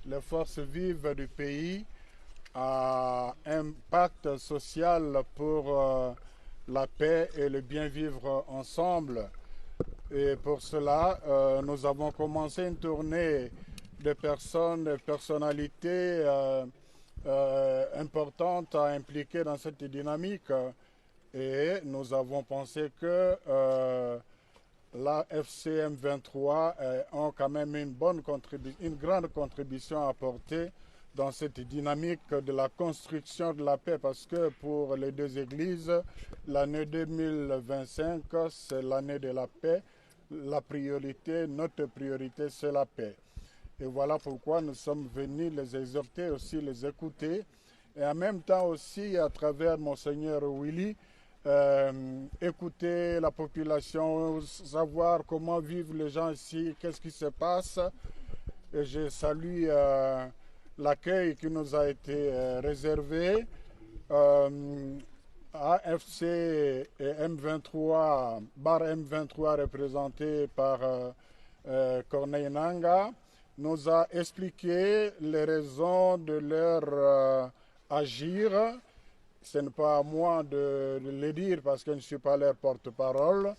les forces vives du pays à un pacte social pour la paix et le bien vivre ensemble. Et pour cela, nous avons commencé une tournée de personnes, de personnalités importantes à impliquer dans cette dynamique. Et nous avons pensé que la FCM 23 ont quand même une grande contribution à apporter dans cette dynamique de la construction de la paix, parce que pour les deux églises, l'année 2025, c'est l'année de la paix. La priorité, notre priorité, c'est la paix. Et voilà pourquoi nous sommes venus les exhorter, aussi les écouter, et en même temps aussi, à travers Monseigneur Willy, écouter la population, savoir comment vivent les gens ici, qu'est-ce qui se passe. Et je salue l'accueil qui nous a été réservé. AFC et M23, bar M23 représenté par Corneille Nanga, nous a expliqué les raisons de leur agir. Ce n'est pas à moi de le dire parce que je ne suis pas leur porte-parole,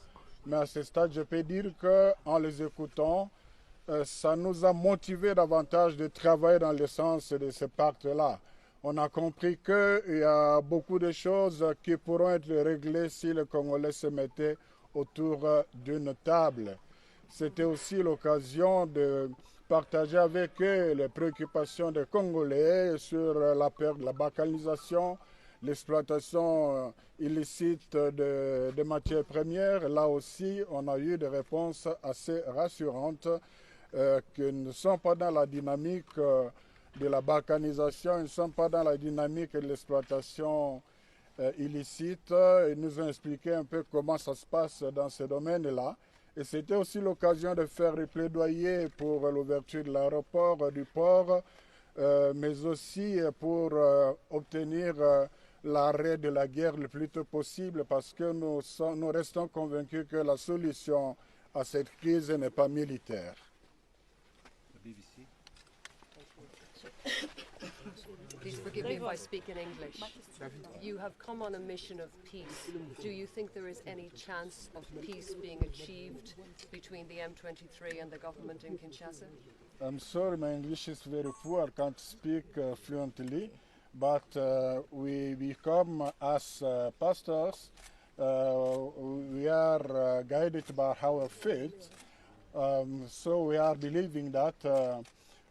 mais à ce stade, je peux dire qu'en les écoutant, ça nous a motivé davantage de travailler dans le sens de ce pacte-là. On a compris qu'il y a beaucoup de choses qui pourront être réglées si les Congolais se mettaient autour d'une table. C'était aussi l'occasion de partager avec eux les préoccupations des Congolais sur la perte de la balkanisation, l'exploitation illicite de matières premières. Là aussi, on a eu des réponses assez rassurantes qui ne sont pas dans la dynamique de la balkanisation, ils ne sont pas dans la dynamique de l'exploitation illicite. Ils nous ont expliqué un peu comment ça se passe dans ce domaine-là. Et c'était aussi l'occasion de faire des plaidoyers pour l'ouverture de l'aéroport, du port, mais aussi pour obtenir l'arrêt de la guerre le plus tôt possible, parce que nous restons convaincus que la solution à cette crise n'est pas militaire. Please forgive me if I speak in English. You have come on a mission of peace. Do you think there is any chance of peace being achieved between the M23 and the government in Kinshasa? I'm sorry, my English is very poor. I can't speak fluently, but we come as pastors. We are guided by our faith. So we are believing that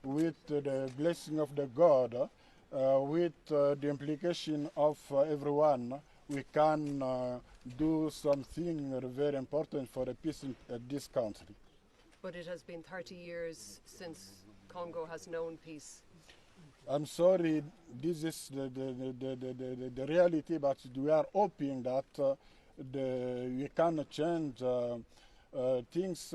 with the blessing of the God, with the implication of everyone, we can do something very important for the peace in this country. But it has been 30 years since Congo has known peace. I'm sorry, this is the reality, but we are hoping that we can change things